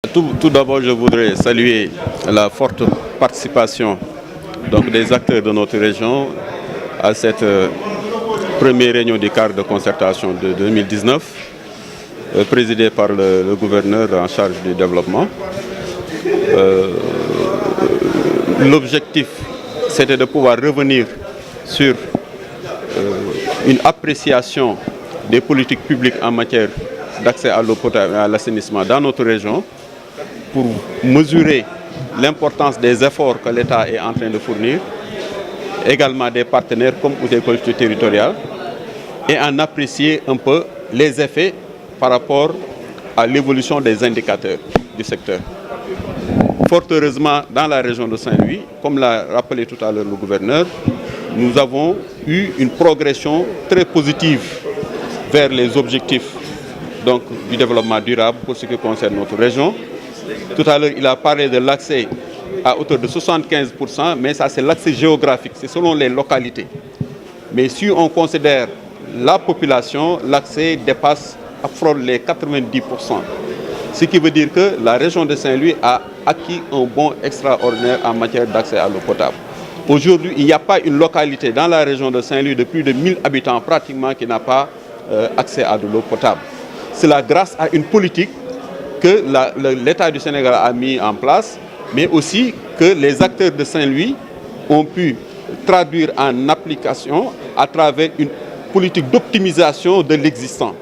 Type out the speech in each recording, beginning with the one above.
Tout d'abord, je voudrais saluer la forte participation des acteurs de notre région à cette première réunion du cadre de concertation de 2019, présidée par le gouverneur en charge du développement. L'objectif, c'était de pouvoir revenir sur une appréciation des politiques publiques en matière d'accès à l'eau potable et à l'assainissement dans notre région, pour mesurer l'importance des efforts que l'État est en train de fournir, également des partenaires comme des collectivités territoriales, et en apprécier un peu les effets par rapport à l'évolution des indicateurs du secteur. Fort heureusement, dans la région de Saint-Louis, comme l'a rappelé tout à l'heure le gouverneur, nous avons eu une progression très positive vers les objectifs du développement durable pour ce qui concerne notre région. Tout à l'heure, il a parlé de l'accès à hauteur de 75%, mais ça c'est l'accès géographique, c'est selon les localités. Mais si on considère la population, l'accès frôle les 90%. Ce qui veut dire que la région de Saint-Louis a acquis un bond extraordinaire en matière d'accès à l'eau potable. Aujourd'hui, il n'y a pas une localité dans la région de Saint-Louis de plus de 1000 habitants pratiquement qui n'a pas accès à de l'eau potable. C'est grâce à une politique que l'État du Sénégal a mis en place, mais aussi que les acteurs de Saint-Louis ont pu traduire en application à travers une politique d'optimisation de l'existant.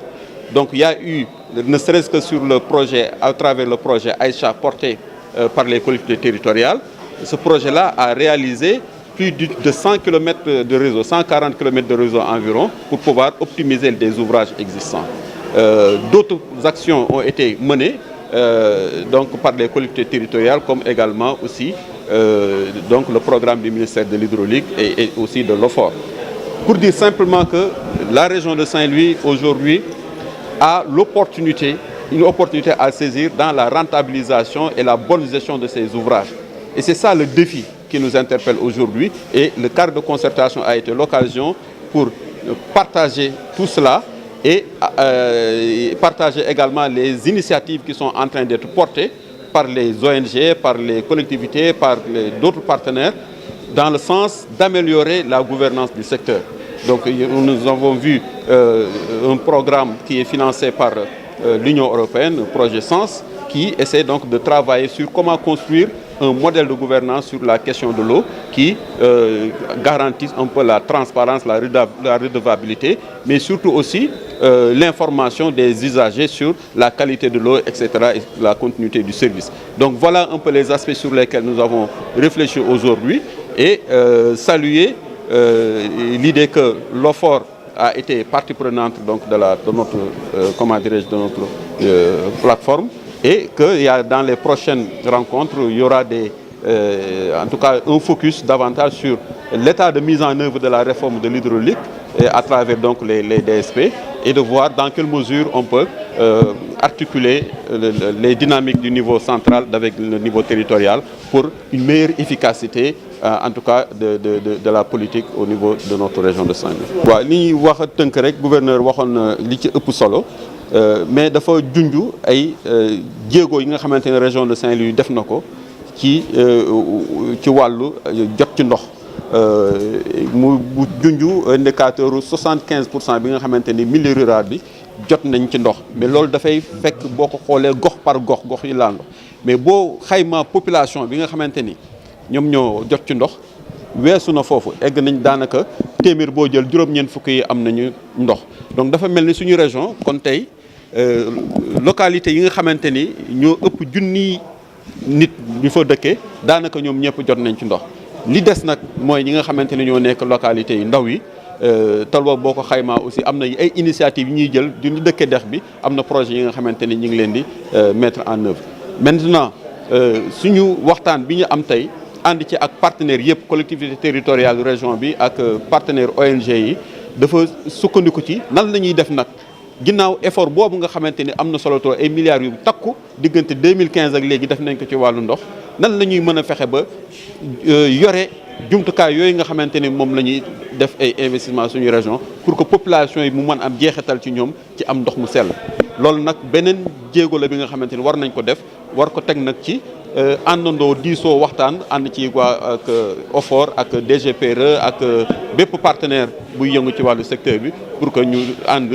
Donc il y a eu, ne serait-ce que sur le projet, à travers le projet Aïcha porté par les collectivités territoriales, ce projet-là a réalisé plus de 100 km de réseau, 140 km de réseau environ, pour pouvoir optimiser des ouvrages existants. D'autres actions ont été menées par les collectivités territoriales, comme également aussi le programme du ministère de l'Hydraulique et aussi de l'OFOR. Pour dire simplement que la région de Saint-Louis aujourd'hui a une opportunité à saisir dans la rentabilisation et la bonne gestion de ces ouvrages. Et c'est ça le défi qui nous interpelle aujourd'hui. Et le cadre de concertation a été l'occasion pour partager tout cela et partager également les initiatives qui sont en train d'être portées par les ONG, par les collectivités, par d'autres partenaires, dans le sens d'améliorer la gouvernance du secteur. Donc nous avons vu un programme qui est financé par l'Union européenne, le projet SENS, qui essaie donc de travailler sur comment construire un modèle de gouvernance sur la question de l'eau qui garantisse un peu la transparence, la redevabilité, mais surtout aussi l'information des usagers sur la qualité de l'eau, etc., et la continuité du service. Donc voilà un peu les aspects sur lesquels nous avons réfléchi aujourd'hui et saluer l'idée que l'OFOR a été partie prenante de notre plateforme, et que dans les prochaines rencontres, il y aura en tout cas un focus davantage sur l'état de mise en œuvre de la réforme de l'hydraulique à travers les DSP, et de voir dans quelle mesure on peut articuler les dynamiques du niveau central avec le niveau territorial pour une meilleure efficacité en tout cas de la politique au niveau de notre région de Saint-Louis. Waaw li ñuy wax tënk rek gouverneur waxoon na li ci ëpp solo, mais dafa junj ay jéego yi nga xamante ne région de Saint-Louis def na ko ci wàllu jot ci ndox. mu junj indicateur 75% bi nga xamante ni milieu rural bi jot nañ ci ndox, mais loolu dafay fekk boo ko xoolee gox par gox yi laal ndox. Mais boo xayma population bi nga xamante ni ñoom ñoo jot ci ndox weesu na foofu, egg nañ daanaka téeméer boo jël juróom-ñeent fukk yi am nañu ndox. Donc dafa mel ni suñu région kon tey localité yi nga xamante ni ñoo ëpp junni nit ñu fa dëkkee daanaka ñoom ñëpp jot nañ ci ndox. Li des nag mooy ñi nga xamante ne ñoo nekk localité yu ndaw yi talwa boo ko xaymaa aussi am na ay initiative yi ñuy jël di dëkkee dex bi, am na projet yi nga xamante ni ñu ngi leen di mettre en œuvre. Maintenant suñu waxtaan bi ñu am tey ànd ci ak partenaires yëpp, collectivité territoriale région bi ak partenaire ONG yi, dafa sukkandiku ci nan la ñuy def nag ginnaaw effort boobu nga xamante ni am na solo trop ay milliards yu takku diggante 2015 ak léegi def nañ ko ci wàllu ndox, nan la ñuy mën a fexe ba yore jumtukaay yooyu nga xamante ni moom la ñuy def ay investissement suñu région pour que population yi mu mën am jeexital ci ñoom ci am ndox mu sell. loolu nag beneen jéego la bi nga xamante ni war nañ ko def war ko teg nag ci àndandoo diisoo waxtaan ànd ci waa ak OFOR ak DGPRE ak bépp partenaire buy yëngu ci wàllu secteur bi pour que ñu ànd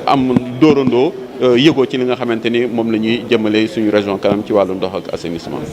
am dóorandoo yëgoo ci li nga xamante ni moom la ñuy jëmale suñu région kanam ci wàllu ndox ak assainissement.